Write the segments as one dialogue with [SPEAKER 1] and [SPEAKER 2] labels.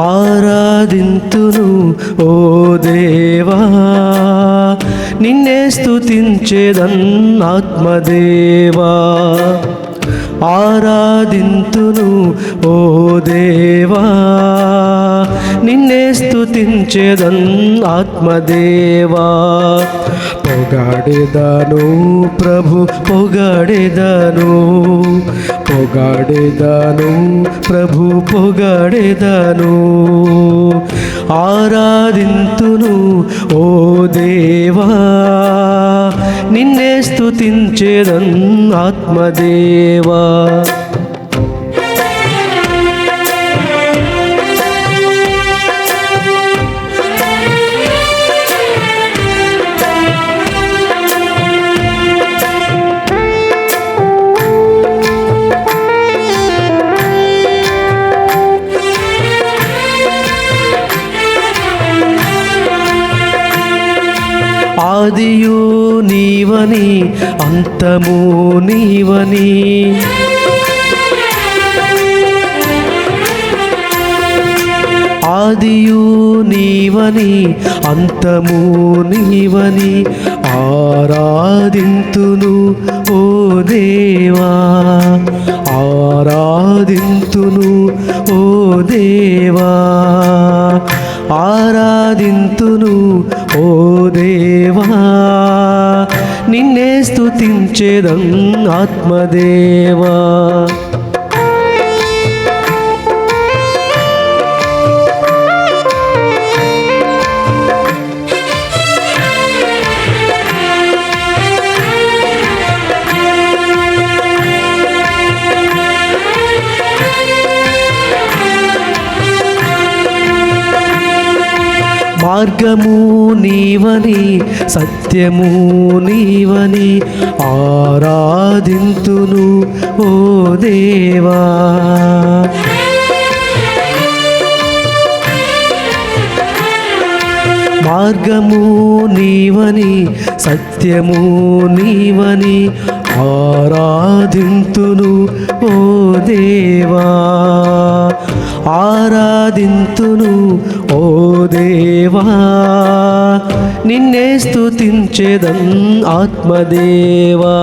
[SPEAKER 1] ఆరాధింతును ఓ దేవా, నిన్నే స్తుతించేదన్ ఆత్మదేవా. ఆరాధింతును ఓ దేవా, నిన్నే స్తుతించేదన్ ఆత్మదేవా. పొగాడెదను ప్రభు పొగాడెదను, పొగాడెదను ప్రభు పొగాడెదను. ఆరాధింతును ఓ దేవా, నిన్నే స్తుతించేదన్ ఆత్మదేవా. ఆదియు నీవని అంతము నీవని, ఆదియు నీవని అంతము నీవని. ఆరాధింతును ఓ దేవా, ఆరాధింతును ఓ దేవా. ఆరాధింతును ఓ దేవా, నిన్నే స్తుతించేదన్ ఆత్మదేవా. మార్గము నీవని సత్యము నీవని. ఆరాధింతును ఓ దేవా. మార్గము నీవని సత్యము నీవని. ఆరాధింతును ఓ దేవా. ఆరాధింతును ఓ దేవా, నిన్నే స్తుతించేదన్ ఆత్మదేవా.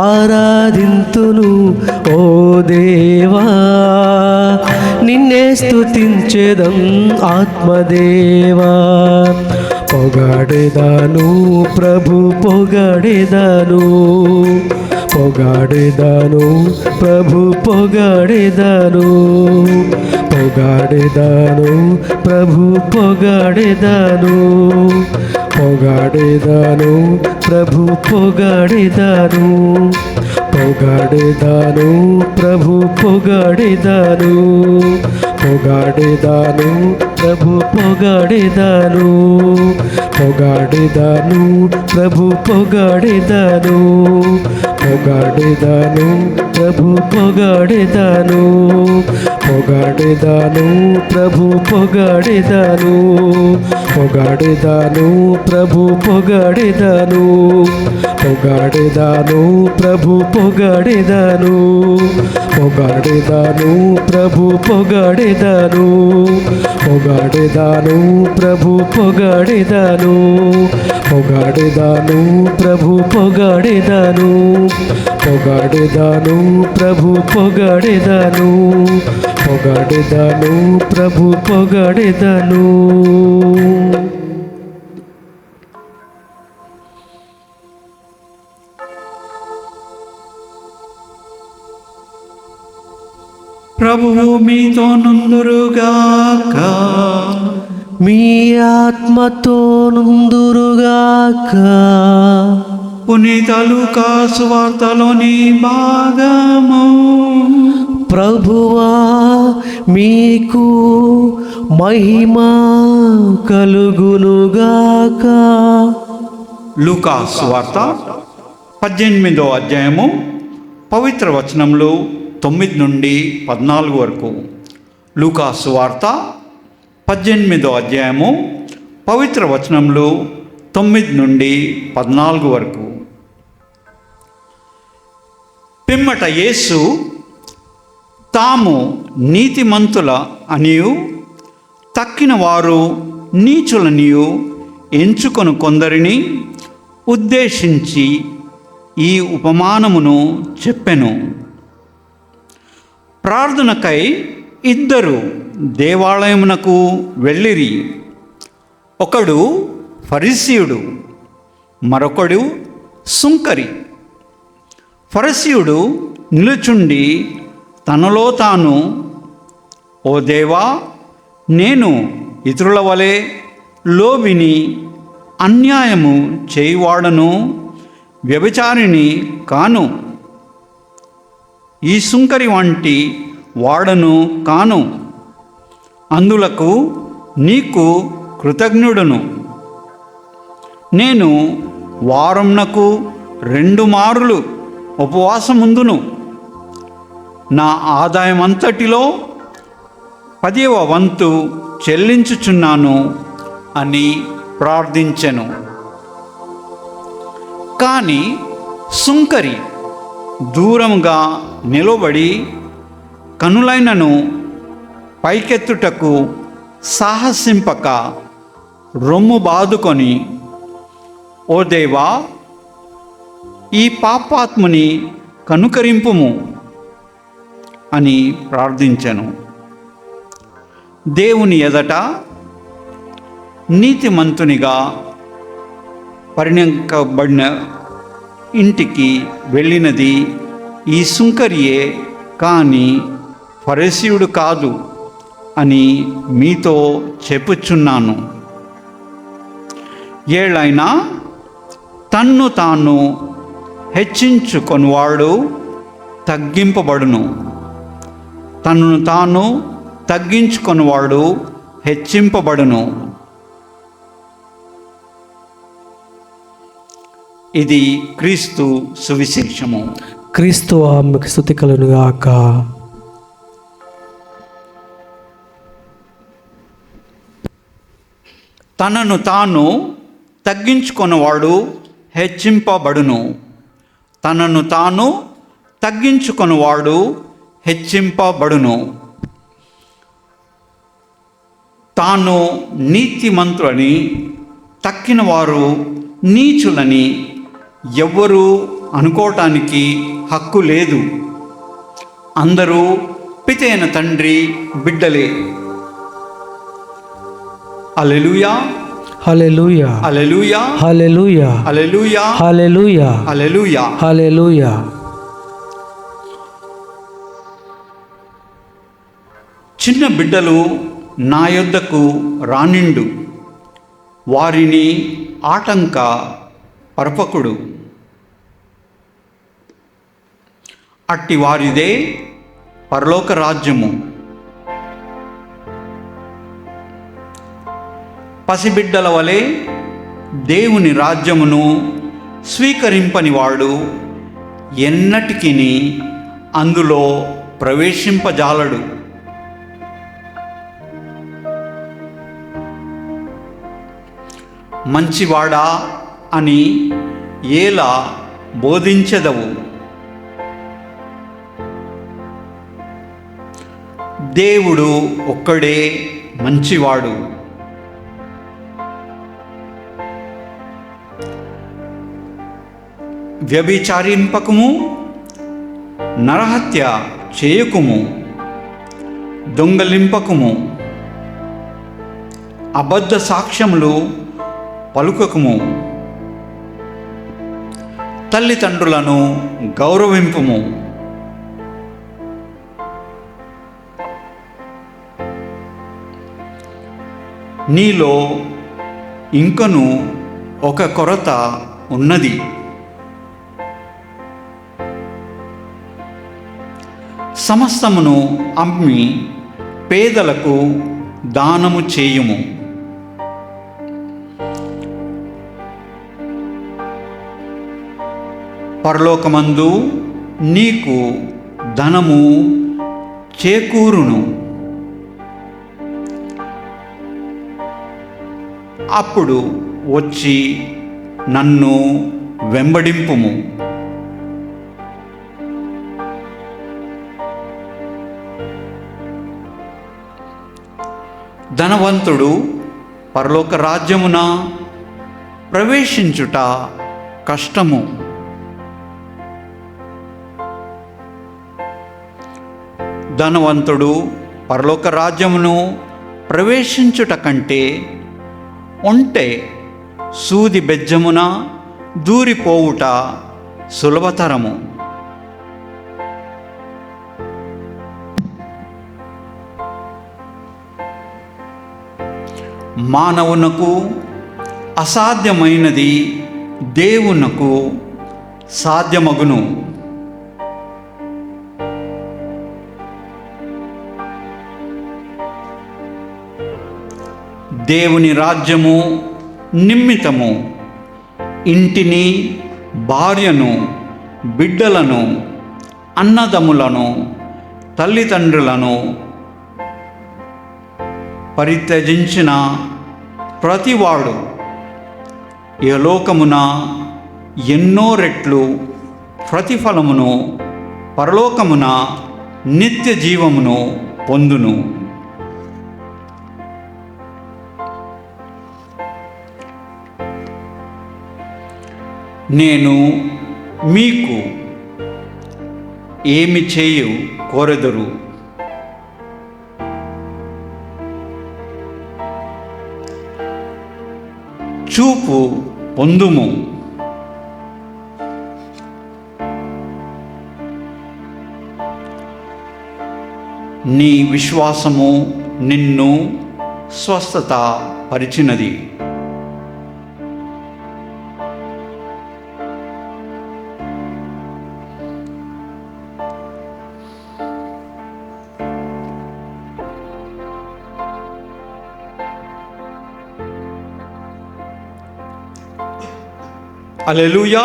[SPEAKER 1] ఆరాధింతును ఓ దేవా, నిన్నే స్తుతించేదన్ ఆత్మదేవా. పొగాడెదను ప్రభు పొగాడెదను, పొగాడెదను ప్రభు పొగాడెదను. పొగాడెదను ప్రభు పొగాడెదను, పొగాడెదను ప్రభు పొగాడెదను. పొగాడెదను ప్రభు పొగాడెదను, పొగాడెదను ప్రభు పొగాడెదను. పొగాడెదను ప్రభు పొగాడెదను, పొగాడెదను ప్రభు పొగాడెదను. పొగాడెదను ప్రభు పొగాడెదను, పొగాడెదను ప్రభు పొగాడెదను. పొగాడెదను ప్రభు పొగాడెదను, పొగాడెదను ప్రభు పొగాడెదను. పొగాడెదను ప్రభు పొగాడెదను, పొగాడెదను ప్రభు పొగాడెదను. పొగాడెదను ప్రభు పొగాడెదను, పొగాడెదను ప్రభు పొగాడెదను.
[SPEAKER 2] ప్రభువు మీతో నుందురుగాక.
[SPEAKER 1] మీ ఆత్మతో నుందురుగాక.
[SPEAKER 2] పునీత లూకా సువార్తలోని భాగము.
[SPEAKER 1] ప్రభువా మీకు మహిమ కలుగునుగాక.
[SPEAKER 2] లూకా సువార్త 18వ అధ్యాయము పవిత్ర వచనములు 9 నుండి 14 వరకు. లూకా సువార్త 18వ అధ్యాయము పవిత్ర వచనములు 9 నుండి 14 వరకు. పిమ్మట యేసు తాము నీతిమంతుల అనియు తక్కిన వారు నీచులనియు ఎంచుకొని కొందరిని ఉద్దేశించి ఈ ఉపమానమును చెప్పెను. ప్రార్థనకై ఇద్దరు దేవాలయమునకు వెళ్ళిరి. ఒకడు ఫరిసీయుడు, మరొకడు సుంకరి. ఫరిసీయుడు నిలుచుండి తనలో తాను, ఓ దేవా, నేను ఇతరుల వలె లోబిని, అన్యాయము చేయువాడను, వ్యభిచారిని కాను. ఈ సుంకరి వంటి వాడను కాను. అందులకు నీకు కృతజ్ఞుడను. నేను వారంనకు 2 మారులు ఉపవాసముందును. నా ఆదాయమంతటిలో 10వ వంతు చెల్లించుచున్నాను అని ప్రార్థించెను. కానీ సుంకరి దూరంగా నిలబడి కనులైనను పైకెత్తుటకు సాహసింపక రొమ్ము బాదుకొని, ఓ దేవా, ఈ పాపాత్ముని కనుకరింపుము అని ప్రార్థించెను. దేవుని ఎదట నీతిమంతునిగా పరిణింపబడిన ఇంటికి వెళ్ళినది ఈ సుంకరియే కానీ ఫరిసీయుడు కాదు అని మీతో చెప్పుచున్నాను. ఏలైనా తన్ను తాను హెచ్చించుకొనివాడు తగ్గింపబడును, తనను తాను తగ్గించుకొనివాడు హెచ్చింపబడును. ఇది క్రీస్తు సువిశేషము.
[SPEAKER 1] క్రీస్తు ఆమెకు స్తుతి కలుగునుగాక.
[SPEAKER 2] తనను తాను తగ్గించుకొనివాడు హెచ్చింపబడును, తనను తాను తగ్గించుకొనివాడు హెచ్చింపబడును. తాను నీతిమంతులని, తక్కిన వారు నీచులని ఎవ్వరూ అనుకోవటానికి హక్కు లేదు. అందరూ పితైన తండ్రి బిడ్డలే. హల్లెలూయా,
[SPEAKER 1] హల్లెలూయా,
[SPEAKER 2] హల్లెలూయా,
[SPEAKER 1] హల్లెలూయా,
[SPEAKER 2] హల్లెలూయా,
[SPEAKER 1] హల్లెలూయా,
[SPEAKER 2] హల్లెలూయా,
[SPEAKER 1] హల్లెలూయా.
[SPEAKER 2] చిన్న బిడ్డలు నా యొద్దకు రానిండు, వారిని ఆటంక పరపకుడు. అట్టి వారిదే పరలోక రాజ్యము. పసిబిడ్డల వలె దేవుని రాజ్యమును స్వీకరింపనివాడు ఎన్నటికీ అందులో ప్రవేశింపజాలడు. మంచివాడా అని ఎలా బోధించెదవు? దేవుడు ఒక్కడే మంచివాడు. వ్యభిచారింపకము, నరహత్య చేయకుము, దొంగలింపకము, అబద్ధ సాక్ష్యములు పలుకకుము, తల్లిదండ్రులను గౌరవింపుము. నీలో ఇంకను ఒక కొరత ఉన్నది. సమస్తమును అమ్మి పేదలకు దానము చేయుము. పరలోకమందు నీకు ధనము చేకూరును. అప్పుడు వచ్చి నన్ను వెంబడింపుము. ధనవంతుడు పరలోక రాజ్యమున ప్రవేశించుట కష్టము. ధనవంతుడు పరలోక రాజ్యమును ప్రవేశించుట కంటే ఒంటె సూది బెజ్జమున దూరిపోవుట సులభతరము. మానవునకు అసాధ్యమైనది దేవునకు సాధ్యమగును. దేవుని రాజ్యము నిమిత్తము ఇంటిని, భార్యను, బిడ్డలను, అన్నదమ్ములను, తల్లిదండ్రులను పరిత్యజించిన ప్రతివాడు ఇహలోకమున ఎన్నో రెట్లు ప్రతిఫలమును, పరలోకమున నిత్య జీవమును పొందును. నేను మీకు ఏమి చేయు కోరెదరు? చూపు పొందుము. నీ విశ్వాసము నిన్ను స్వస్థత పరిచినది. హల్లెలూయా,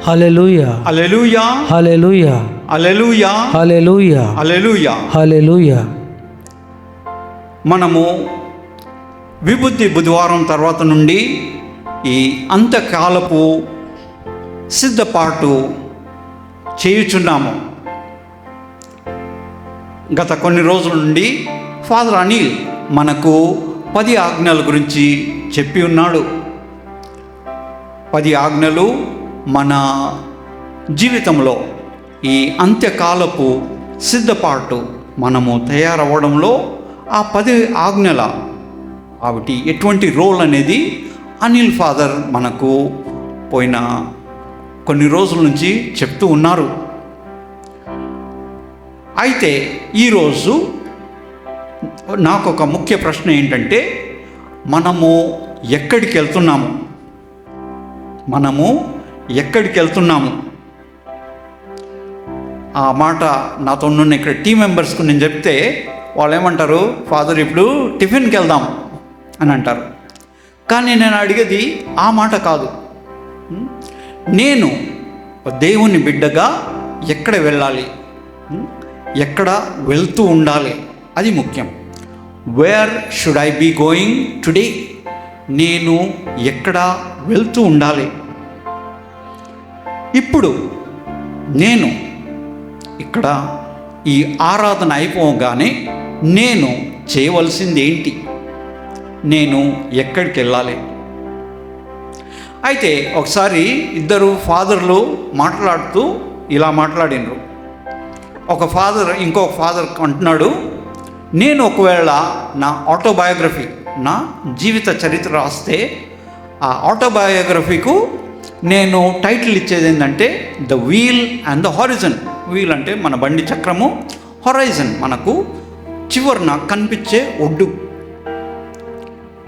[SPEAKER 1] హల్లెలూయా,
[SPEAKER 2] హల్లెలూయా,
[SPEAKER 1] హల్లెలూయా,
[SPEAKER 2] హల్లెలూయా,
[SPEAKER 1] హల్లెలూయా,
[SPEAKER 2] హల్లెలూయా,
[SPEAKER 1] హల్లెలూయా.
[SPEAKER 2] మనము విభూతి బుధవారం తర్వాత నుండి ఈ అంత్యకాలపు సిద్ధపాటు చేయుచున్నాము. గత కొన్ని రోజుల నుండి ఫాదర్ అనిల్ మనకు 10 ఆజ్ఞల గురించి చెప్పి ఉన్నాడు. 10 ఆజ్ఞలు మన జీవితంలో ఈ అంత్యకాలపు సిద్ధపాటు మనము తయారవ్వడంలో ఆ 10 ఆజ్ఞల వాటి ఎటువంటి రోల్ అనేది అనిల్ ఫాదర్ మనకు పోయిన కొన్ని రోజుల నుంచి చెప్తూ ఉన్నారు. అయితే ఈరోజు నాకు ఒక ముఖ్య ప్రశ్న ఏంటంటే, మనము ఎక్కడికి వెళ్తున్నాము? మనము ఎక్కడికి వెళ్తున్నాము? ఆ మాట నాతో ఉన్న ఇక్కడ టీం మెంబర్స్కు నేను చెప్తే వాళ్ళు ఏమంటారు, ఫాదర్ ఇప్పుడు టిఫిన్కి వెళ్దాం అని అంటారు. కానీ నేను అడిగేది ఆ మాట కాదు. నేను దేవుని బిడ్డగా ఎక్కడ వెళ్ళాలి, ఎక్కడ వెళ్తూ ఉండాలి, అది ముఖ్యం. Where should I be going today? నేను ఎక్కడ వెళ్తూ ఉండాలి? ఇప్పుడు నేను ఇక్కడ ఈ ఆరాధన అయిపోగానే నేను చేయవలసింది ఏంటి? నేను ఎక్కడికి వెళ్ళాలి? అయితే ఒకసారి ఇద్దరు ఫాదర్లు మాట్లాడుతూ ఇలా మాట్లాడినరు. ఒక ఫాదర్ ఇంకొక ఫాదర్ అంటున్నాడు, నేను ఒకవేళ నా ఆటోబయోగ్రఫీ, నా జీవిత చరిత్ర రాస్తే ఆ ఆటోబయోగ్రఫీకు నేను టైటిల్ ఇచ్చేది ఏంటంటే the wheel and the horizon. Wheel అంటే మన బండి చక్రము, హొరైజన్ మనకు చివరిన కనిపించే ఒడ్డు.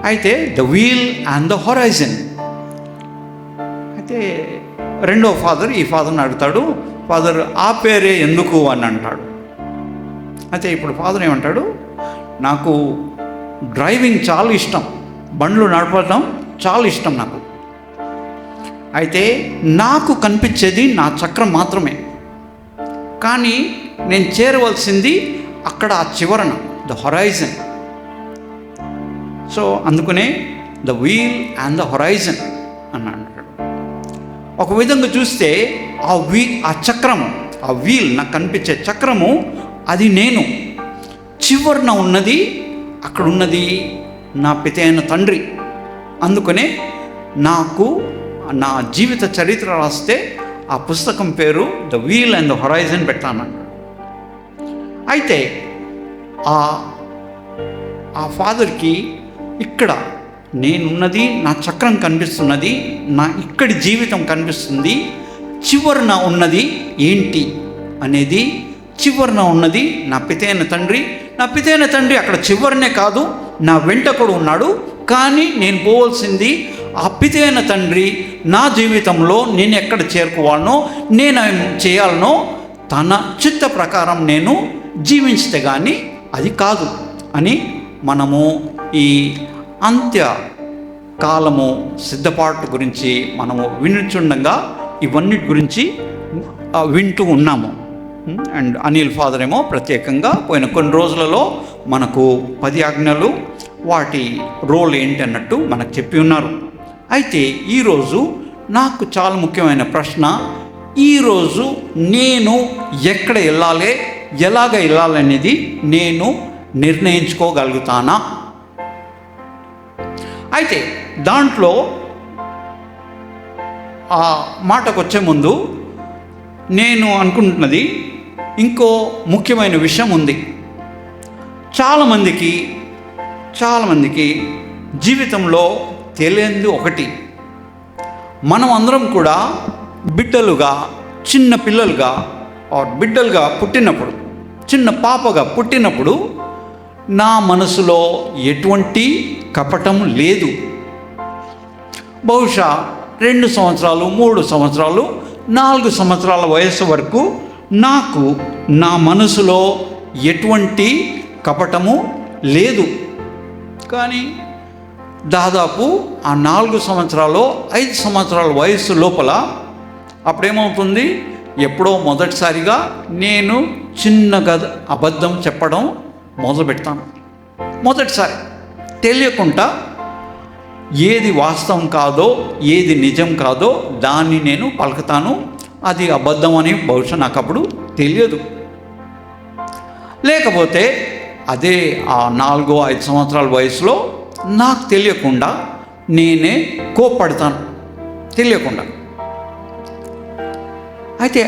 [SPEAKER 2] అయితే the wheel and the horizon. అయితే రెండో ఫాదర్ ఈ ఫాదర్ని అడుగుతాడు, ఫాదర్ ఆ పేరే ఎందుకు అని అంటాడు. అయితే ఇప్పుడు ఫాదర్ ఏమంటాడు, నాకు డ్రైవింగ్ చాలా ఇష్టం, బండ్లు నడపడం చాలా ఇష్టం నాకు. అయితే నాకు కనిపించేది నా చక్రం మాత్రమే, కానీ నేను చేరవలసింది అక్కడ ఆ చివరన ద హొరైజన్. సో అందుకనే the wheel and the horizon అని అంటాడు. ఒక విధంగా చూస్తే ఆ చక్రము, ఆ వీల్ నాకు కనిపించే చక్రము అది నేను, చివరన ఉన్నది అక్కడ ఉన్నది నా పిత అయిన తండ్రి. అందుకనే నాకు నా జీవిత చరిత్ర రాస్తే ఆ పుస్తకం పేరు the wheel and the horizon పెట్టానంట. అయితే ఆ ఫాదర్కి ఇక్కడ నేనున్నది, నా చక్రం కనిపిస్తున్నది, నా ఇక్కడి జీవితం కనిపిస్తుంది, చివరన ఉన్నది ఏంటి అనేది, చివరన ఉన్నది నా పితైన తండ్రి. నా పితైన తండ్రి అక్కడ చివరనే కాదు, నా వెంట కూడా ఉన్నాడు. కానీ నేను పోవాల్సింది ఆ పితైన తండ్రి నా జీవితంలో నేను ఎక్కడ చేరుకోవాలనో, నేను చేయాలనో తన చిత్త ప్రకారం నేను జీవించితే కానీ అది కాదు అని మనము ఈ అంత్య కాలము సిద్ధపాటు గురించి మనము వినుచుండగా ఇవన్నిటి గురించి వింటూ ఉన్నాము. అండ్ అనిల్ ఫాదర్ ఏమో ప్రత్యేకంగా పోయిన కొన్ని రోజులలో మనకు 10 ఆజ్ఞలు, వాటి రోల్ ఏంటి అన్నట్టు మనకు చెప్పి ఉన్నారు. అయితే ఈరోజు నాకు చాలా ముఖ్యమైన ప్రశ్న, ఈరోజు నేను ఎక్కడ వెళ్ళాలి, ఎలాగ వెళ్ళాలనేది నేను నిర్ణయించుకోగలుగుతానా? అయితే దాంట్లో ఆ మాటకు వచ్చే ముందు నేను అనుకుంటున్నది ఇంకో ముఖ్యమైన విషయం ఉంది. చాలామందికి జీవితంలో తెలియనిది ఒకటి, మనం అందరం కూడా బిడ్డలుగా, చిన్న పిల్లలుగా బిడ్డలుగా పుట్టినప్పుడు, చిన్న పాపగా పుట్టినప్పుడు నా మనసులో ఎటువంటి కపటం లేదు. బహుశా 2 సంవత్సరాలు, 3 సంవత్సరాలు, 4 సంవత్సరాల వయసు వరకు నాకు నా మనసులో ఎటువంటి కపటము లేదు. కానీ దాదాపు ఆ 4 సంవత్సరాలు, 5 సంవత్సరాల వయసు లోపల అప్పుడేమవుతుంది, ఎప్పుడో మొదటిసారిగా నేను చిన్నగా అబద్ధం చెప్పడం మొదలు పెడతాను. మొదటిసారి తెలియకుండా ఏది వాస్తవం కాదో, ఏది నిజం కాదో దాన్ని నేను పలుకుతాను. అది అబద్ధం అని బహుశా నాకు అప్పుడు తెలియదు. లేకపోతే అదే ఆ 4-5 సంవత్సరాల వయసులో నాకు తెలియకుండా నేనే కోప్పడతాను, తెలియకుండా. అయితే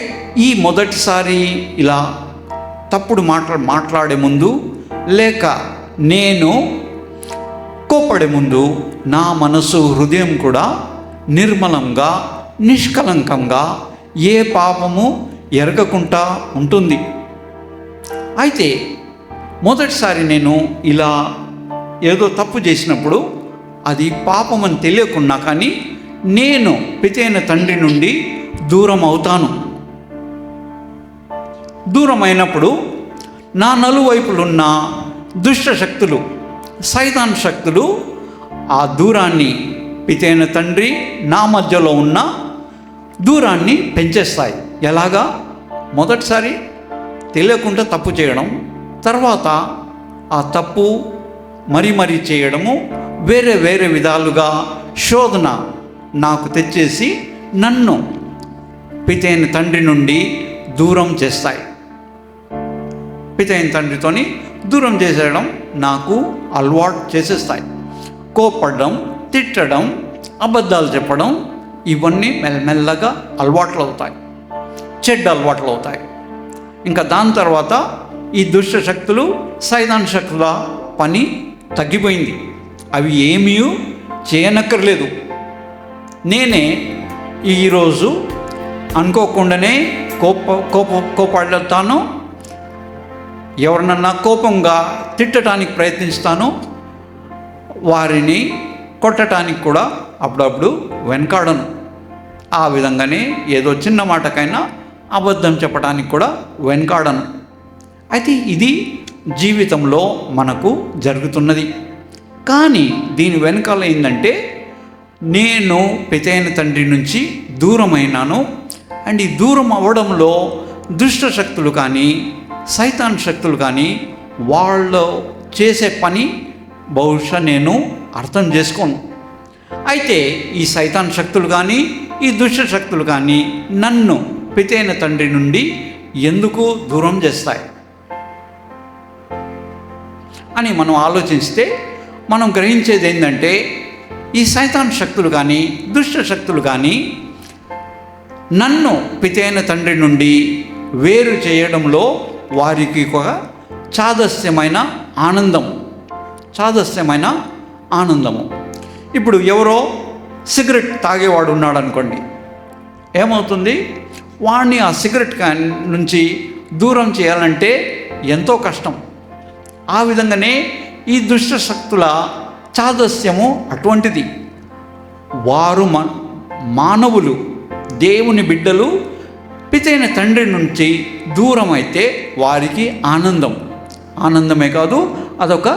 [SPEAKER 2] ఈ మొదటిసారి ఇలా తప్పుడు మాట్లాడే ముందు, లేక నేను కోప్పడే ముందు నా మనసు, హృదయం కూడా నిర్మలంగా, నిష్కలంకంగా, ఏ పాపము ఎరగకుండా ఉంటుంది. అయితే మొదటిసారి నేను ఇలా ఏదో తప్పు చేసినప్పుడు అది పాపమని తెలియకున్నా కానీ నేను పితైన తండ్రి నుండి దూరం అవుతాను. దూరం అయినప్పుడు నా నలువైపులున్న దుష్ట శక్తులు, సైతాన్ శక్తులు ఆ దూరాన్ని, పితైన తండ్రి నా మధ్యలో ఉన్న దూరాన్ని పెంచేస్తాయి. ఎలాగా? మొదటిసారి తెలియకుండా తప్పు చేయడం, తర్వాత ఆ తప్పు మరీ చేయడము, వేరే విధాలుగా శోధన నాకు తెచ్చేసి నన్ను పితైన తండ్రి నుండి దూరం చేస్తాయి. పితైన తండ్రితోని దూరం చేసేయడం నాకు అలవాటు చేసేస్తాయి. కోప్పడడం, తిట్టడం, అబద్ధాలు చెప్పడం, ఇవన్నీ మెల్లమెల్లగా అలవాట్లు అవుతాయి, చెడ్డ అలవాట్లు అవుతాయి. ఇంకా దాని తర్వాత ఈ దుష్ట శక్తులు, సైతాన్ శక్తుల పని తగ్గిపోయింది. అవి ఏమీ చేయనక్కర్లేదు. నేనే ఈరోజు అనుకోకుండానే కోపడతాను, ఎవరినన్నా కోపంగా తిట్టడానికి ప్రయత్నిస్తాను, వారిని కొట్టడానికి కూడా అప్పుడప్పుడు వెనకాడను. ఆ విధంగానే ఏదో చిన్న మాటకైనా అబద్ధం చెప్పడానికి కూడా వెనకాడను. అయితే ఇది జీవితంలో మనకు జరుగుతున్నది. కానీ దీని వెనకాల ఏంటంటే, నేను పితైన తండ్రి నుంచి దూరమైనాను. అండ్ ఈ దూరం అవ్వడంలో దుష్ట శక్తులు కానీ సైతాన్ శక్తులు కానీ వాళ్ళు చేసే పని బహుశా నేను అర్థం చేసుకోను. అయితే ఈ సైతాన్ శక్తులు కానీ ఈ దుష్ట శక్తులు కానీ నన్ను పితైన తండ్రి నుండి ఎందుకు దూరం చేస్తాయి అని మనం ఆలోచిస్తే మనం గ్రహించేది ఏంటంటే, ఈ సైతాన్ శక్తులు కానీ దుష్ట శక్తులు కానీ నన్ను పితైన తండ్రి నుండి వేరు చేయడంలో వారికి ఒక చాదస్యమైన ఆనందము. ఇప్పుడు ఎవరో సిగరెట్ తాగేవాడు ఉన్నాడు అనుకోండి, ఏమవుతుంది, వాడిని ఆ సిగరెట్ నుంచి దూరం చేయాలంటే ఎంతో కష్టం. ఆ విధంగానే ఈ దుష్ట శక్తుల చాదస్యము అటువంటిది. వారు మానవులు, దేవుని బిడ్డలు పితైన తండ్రి నుంచి దూరం అయితే వారికి ఆనందమే కాదు, అదొక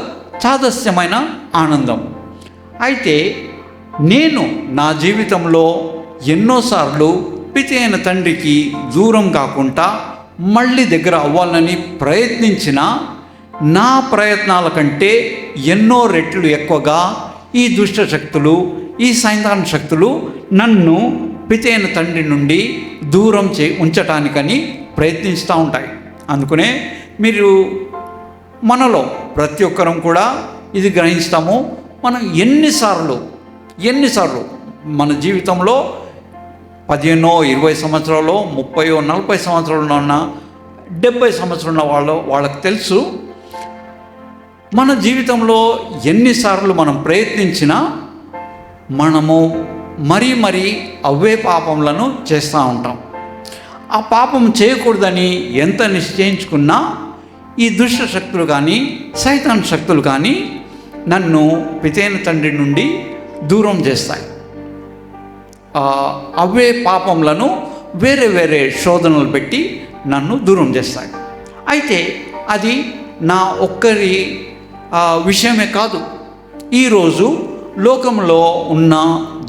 [SPEAKER 2] చాదస్యమైన ఆనందం. అయితే నేను నా జీవితంలో ఎన్నోసార్లు పితైన తండ్రికి దూరం కాకుండా మళ్ళీ దగ్గర అవ్వాలని ప్రయత్నించిన నా ప్రయత్నాల కంటే ఎన్నో రెట్లు ఎక్కువగా ఈ దుష్ట శక్తులు ఈ సైతాన్ శక్తులు నన్ను పితైన తండ్రి నుండి దూరం ఉంచటానికని ప్రయత్నిస్తూ ఉంటాయి. అందుకనే మీరు మనలో ప్రతి ఒక్కరం కూడా ఇది గ్రహిస్తాము. మనం ఎన్నిసార్లు మన జీవితంలో 15, 20 సంవత్సరాలు, 30, 40 సంవత్సరాలు ఉన్న 70 సంవత్సరాలు ఉన్న వాళ్ళకి తెలుసు, మన జీవితంలో ఎన్నిసార్లు మనం ప్రయత్నించినా మనము మరీ అవే పాపములను చేస్తూ ఉంటాం. ఆ పాపం చేయకూడదని ఎంత నిశ్చయించుకున్నా ఈ దుష్ట శక్తులు కానీ సైతాన్ శక్తులు కానీ నన్ను పితైన తండ్రి నుండి దూరం చేస్తాయి. అవే పాపములను వేరే శోధనలు పెట్టి నన్ను దూరం చేస్తాయి. అయితే అది నా ఒక్కరి విషయమే కాదు. ఈరోజు లోకంలో ఉన్న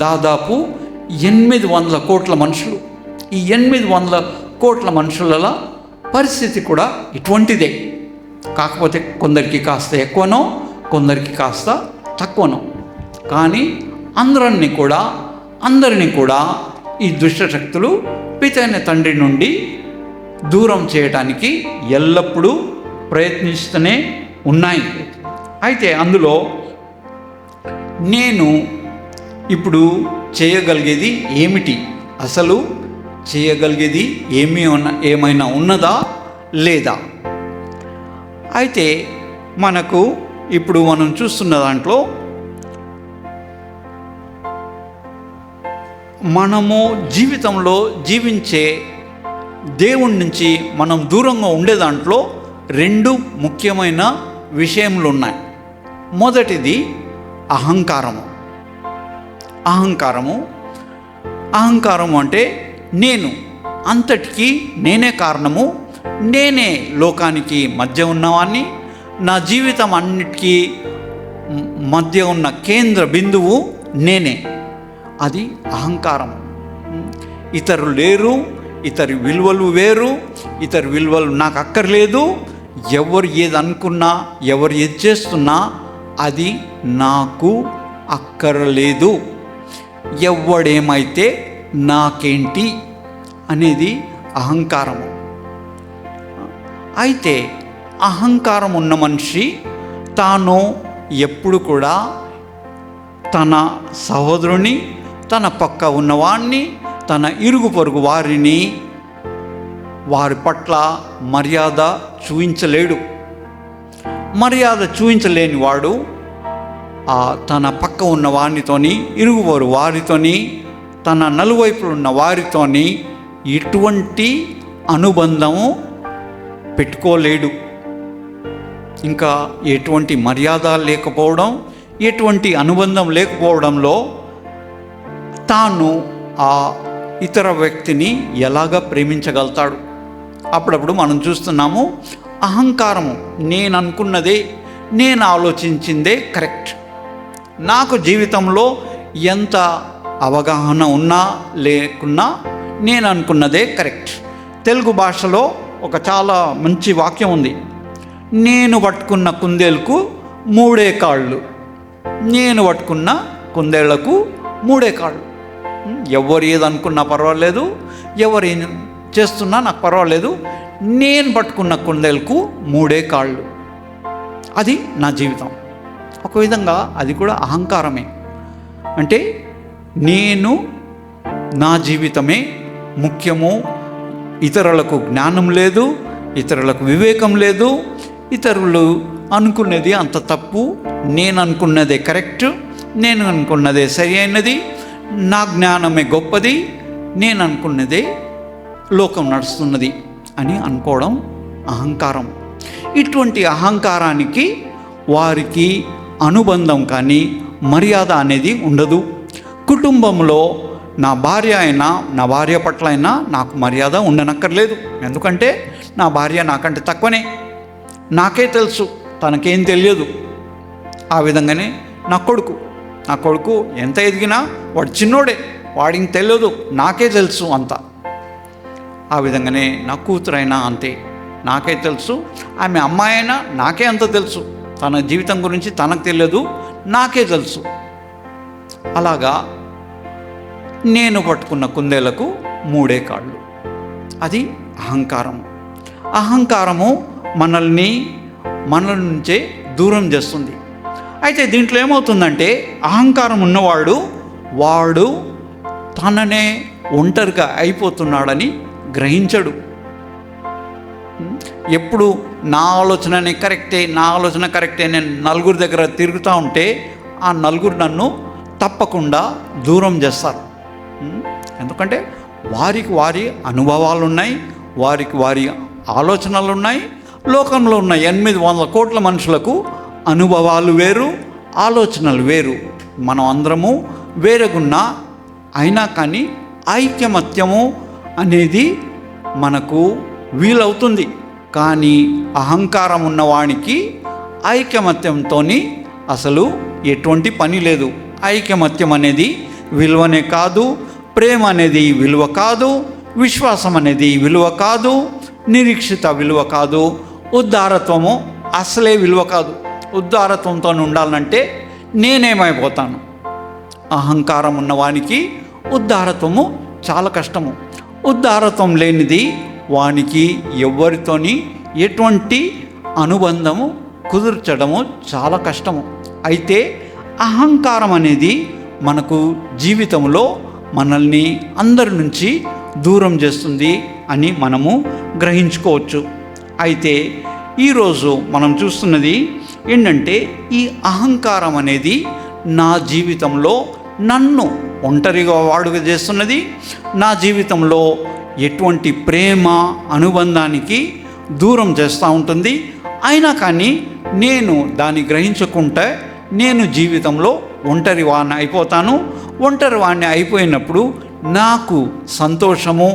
[SPEAKER 2] దాదాపు 800 కోట్ల మనుషులు, ఈ 800 కోట్ల మనుషుల పరిస్థితి కూడా ఇటువంటిదే. కాకపోతే కొందరికి కాస్త ఎక్కువనో కొందరికి కాస్త తక్కువనో, కానీ అందరినీ కూడా ఈ దుష్ట శక్తులు పితైన తండ్రి నుండి దూరం చేయడానికి ఎల్లప్పుడూ ప్రయత్నిస్తూనే ఉన్నాయి. అయితే అందులో నేను ఇప్పుడు చేయగలిగేది ఏమిటి? అసలు చేయగలిగేది ఏమైనా ఉన్నదా లేదా? అయితే ఇప్పుడు మనం చూస్తున్న దాంట్లో మనము జీవితంలో జీవించే దేవుడి నుంచి మనం దూరంగా ఉండే దాంట్లో 2 ముఖ్యమైన విషయములు ఉన్నాయి. మొదటిది అహంకారము అంటే అంతటికీ నేనే కారణము, నేనే లోకానికి మధ్య ఉన్నవాన్ని, నా జీవితం అన్నిటికీ మధ్య ఉన్న కేంద్ర బిందువు నేనే. అది అహంకారం. ఇతరులు లేరు, ఇతరి విలువలు వేరు, ఇతరి విలువలు నాకు అక్కర్లేదు, ఎవరు ఏది అనుకున్నా ఎవరు ఏది చేస్తున్నా అది నాకు అక్కర్లేదు, ఎవడేమైతే నాకేంటి అనేది అహంకారము. అయితే అహంకారం ఉన్న మనిషి తాను ఎప్పుడు కూడా తన సహోదరుని, తన పక్క ఉన్నవాడిని, తన ఇరుగు పొరుగు వారి పట్ల మర్యాద చూపించలేడు. మర్యాద చూపించలేని వాడు తన పక్క ఉన్న వారితోని, ఇరుగు పొరుగు వారితోని, తన నలువైపులు ఉన్న వారితోని ఎటువంటి అనుబంధము పెట్టుకోలేడు. ఇంకా ఎటువంటి మర్యాద లేకపోవడం, ఎటువంటి అనుబంధం లేకపోవడంలో తాను ఆ ఇతర వ్యక్తిని ఎలాగ ప్రేమించగలుగుతాడు? అప్పుడప్పుడు మనం చూస్తున్నాము, అహంకారము, నేను అనుకున్నదే, నేను ఆలోచించిందే కరెక్ట్, నాకు జీవితంలో ఎంత అవగాహన ఉన్నా లేకున్నా నేను అనుకున్నదే కరెక్ట్. తెలుగు భాషలో ఒక చాలా మంచి వాక్యం ఉంది, నేను పట్టుకున్న కుందేలకు 3 కాళ్ళు, నేను పట్టుకున్న కుందేళ్లకు 3 కాళ్ళు. ఎవరు ఏదనుకున్నా పర్వాలేదు, ఎవరు ఏం చేస్తున్నా నాకు పర్వాలేదు, నేను పట్టుకున్న కుందేలకు 3 కాళ్ళు. అది నా జీవితం. ఒక విధంగా అది కూడా అహంకారమే. అంటే నేను, నా జీవితమే ముఖ్యము, ఇతరులకు జ్ఞానం లేదు, ఇతరులకు వివేకం లేదు, ఇతరులు అనుకున్నది అంత తప్పు, నేను అనుకున్నదే కరెక్ట్, నేను అనుకున్నదే సరి అయినది, నా జ్ఞానమే గొప్పది, నేను అనుకున్నదే లోకం నడుస్తున్నది అని అనుకోవడం అహంకారం. ఇటువంటి అహంకారానికి వారికి అనుబంధం కానీ మర్యాద అనేది ఉండదు. కుటుంబంలో నా భార్య అయినా, నా భార్య పట్ల అయినా నాకు మర్యాద ఉండనక్కర్లేదు. ఎందుకంటే నా భార్య నాకంటే తక్కువనే, నాకే తెలుసు, తనకేం తెలియదు. ఆ విధంగానే నా కొడుకు ఎంత ఎదిగినా వాడు చిన్నోడే, వాడికి తెలియదు, నాకే తెలుసు అంతా. ఆ విధంగానే నా కూతురైనా అంతే, నాకే తెలుసు. ఆమె అమ్మాయి అయినా నాకే అంత తెలుసు, తన జీవితం గురించి తనకు తెలియదు, నాకే తెలుసు. అలాగా నేను పట్టుకున్న కుందేలకు 3 కాళ్ళు. అది అహంకారము. అహంకారము మనల నుంచే దూరం చేస్తుంది. అయితే దీంట్లో ఏమవుతుందంటే, అహంకారం ఉన్నవాడు వాడు తననే ఒంటరిగా అయిపోతున్నాడని గ్రహించడు. ఎప్పుడు నా ఆలోచననే కరెక్టే, నా ఆలోచన కరెక్టే, నేను నలుగురి దగ్గర తిరుగుతూ ఉంటే ఆ నలుగురు నన్ను తప్పకుండా దూరం చేస్తారు. ఎందుకంటే వారికి వారి అనుభవాలు ఉన్నాయి, వారికి వారి ఆలోచనలు ఉన్నాయి. లోకంలో ఉన్న 800 కోట్ల మనుషులకు అనుభవాలు వేరు, ఆలోచనలు వేరు. మనం అందరము వేరుగున్నా అయినా కానీ ఐకమత్యము అనేది మనకు వీలవుతుంది. కానీ అహంకారం ఉన్నవానికి ఐకమత్యంతో అసలు ఎటువంటి పని లేదు. ఐకమత్యం అనేది విలువనే కాదు, ప్రేమ అనేది విలువ కాదు, విశ్వాసం అనేది విలువ కాదు, నిరీక్షిత విలువ కాదు, ఉదారత్వము అసలే విలువ కాదు. ఉదారత్వంతో ఉండాలంటే నేనేమైపోతాను? అహంకారం ఉన్నవానికి ఉదారత్వము చాలా కష్టము. ఉదారత్వం లేనిది వానికి ఎవరితోని ఎటువంటి అనుబంధము కుదుర్చడము చాలా కష్టము. అయితే అహంకారం అనేది మనకు జీవితంలో మనల్ని అందరి నుంచి దూరం చేస్తుంది అని మనము గ్రహించుకోవచ్చు. అయితే ఈరోజు మనం చూస్తున్నది ఏంటంటే, ఈ అహంకారం అనేది నా జీవితంలో నన్ను ఒంటరిగా వాడుగా చేస్తున్నది. నా జీవితంలో ఎటువంటి ప్రేమ అనుబంధానికి దూరం చేస్తూ ఉంటుంది. అయినా కానీ నేను దాన్ని గ్రహించకుంటే నేను జీవితంలో ఒంటరి వాడిని అయిపోతాను. ఒంటరి వాడిని అయిపోయినప్పుడు నాకు సంతోషము,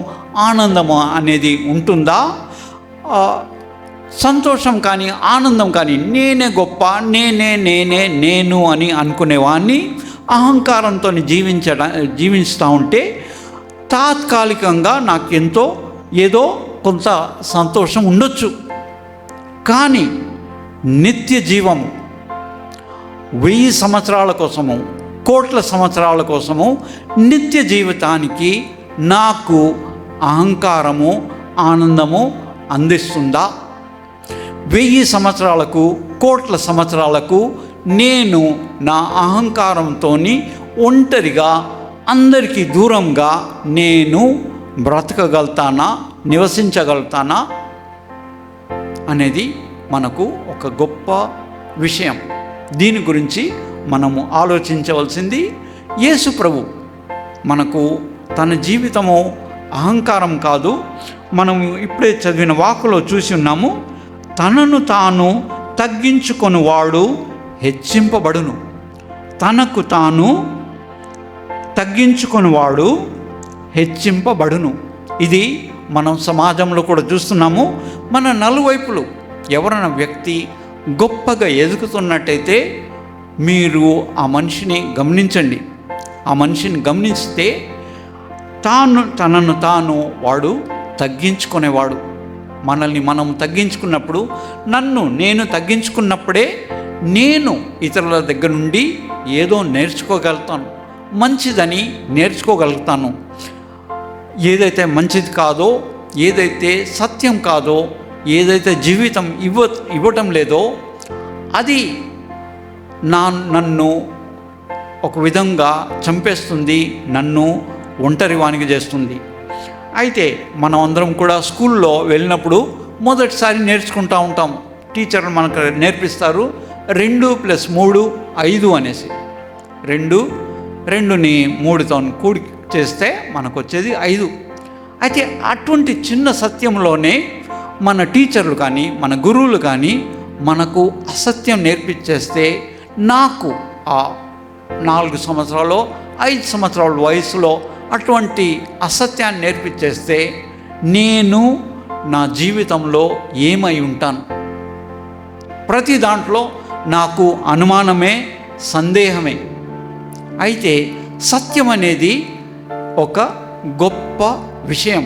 [SPEAKER 2] ఆనందము అనేది ఉంటుందా? సంతోషం కానీ ఆనందం కానీ నేనే గొప్ప, నేను అని అనుకునేవాడిని అహంకారంతో జీవిస్తూ ఉంటే తాత్కాలికంగా నాకెంతో ఏదో కొంత సంతోషం ఉండొచ్చు. కానీ నిత్య జీవము 1000 సంవత్సరాల కోసము, కోట్ల సంవత్సరాల కోసము, నిత్య జీవితానికి నాకు అహంకారము ఆనందము అందిస్తుందా? 1000 సంవత్సరాలకు, కోట్ల సంవత్సరాలకు నేను నా అహంకారంతో ఒంటరిగా అందరికీ దూరంగా నేను బ్రతకగలుగుతానా, నివసించగలుగుతానా అనేది మనకు ఒక గొప్ప విషయం. దీని గురించి మనము ఆలోచించవలసింది. యేసు ప్రభు మనకు తన జీవితము అహంకారం కాదు. మనము ఇప్పుడే చదివిన వాక్కులో చూసి ఉన్నాము, తనను తాను తగ్గించుకొని వాడు హెచ్చింపబడును. తనకు తాను తగ్గించుకునివాడు హెచ్చింపబడును. ఇది మనం సమాజంలో కూడా చూస్తున్నాము. మన నలువైపులు ఎవరైనా వ్యక్తి గొప్పగా ఎదుగుతున్నట్టయితే మీరు ఆ మనిషిని గమనించండి. ఆ మనిషిని గమనిస్తే తనను తాను వాడు తగ్గించుకునేవాడు. మనల్ని మనం తగ్గించుకున్నప్పుడు, నేను తగ్గించుకున్నప్పుడే నేను ఇతరుల దగ్గర నుండి ఏదో నేర్చుకోగలుగుతాను, మంచిదని నేర్చుకోగలుగుతాను. ఏదైతే మంచిది కాదో, ఏదైతే సత్యం కాదో, ఏదైతే జీవితం ఇవ్వటం లేదో అది నన్ను ఒక విధంగా చంపేస్తుంది, నన్ను ఒంటరి వానికి చేస్తుంది. అయితే మనం అందరం కూడా స్కూల్లో వెళ్ళినప్పుడు మొదటిసారి నేర్చుకుంటూ ఉంటాం. టీచర్లు మనకు నేర్పిస్తారు 2+3 5 అనేసి. 2ని 3తో కూడి చేస్తే మనకు వచ్చేది 5. అయితే అటువంటి చిన్న సత్యంలోనే మన టీచర్లు కానీ మన గురువులు కానీ మనకు అసత్యం నేర్పించేస్తే, నాకు ఆ 4 సంవత్సరాలు 5 సంవత్సరాల వయసులో అటువంటి అసత్యాన్ని నేర్పించేస్తే నేను నా జీవితంలో ఏమై ఉంటాను? ప్రతి దాంట్లో నాకు అనుమానమే, సందేహమే. అయితే సత్యం అనేది ఒక గొప్ప విషయం.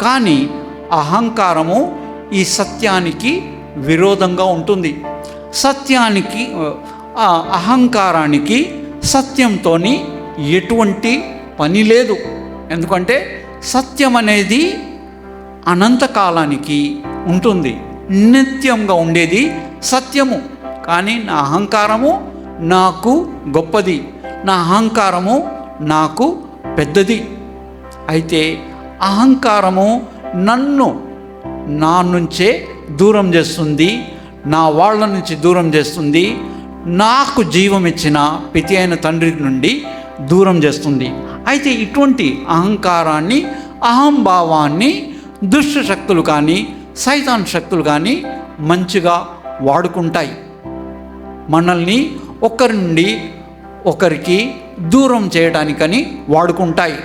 [SPEAKER 2] కానీ అహంకారము ఈ సత్యానికి విరోధంగా ఉంటుంది. అహంకారానికి సత్యంతో ఎటువంటి పని లేదు. ఎందుకంటే సత్యం అనేది అనంతకాలానికి ఉంటుంది, నిత్యంగా ఉండేది సత్యము. కానీ నా అహంకారము నాకు గొప్పది, నా అహంకారము నాకు పెద్దది. అయితే అహంకారము నన్ను నా నుంచే దూరం చేస్తుంది, నా వాళ్ళ నుంచి దూరం చేస్తుంది, నాకు జీవం ఇచ్చిన పితి అయిన తండ్రి నుండి దూరం చేస్తుంది. అయితే ఇటువంటి అహంకారాన్ని, అహంభావాన్ని దుష్ట శక్తులు కానీ సైతాన్ శక్తులు కానీ మంచిగా వాడుకుంటాయి. మనల్ని ఒకరి నుండి ఒకరికి దూరం చేయడానికని వాడుకుంటాయి.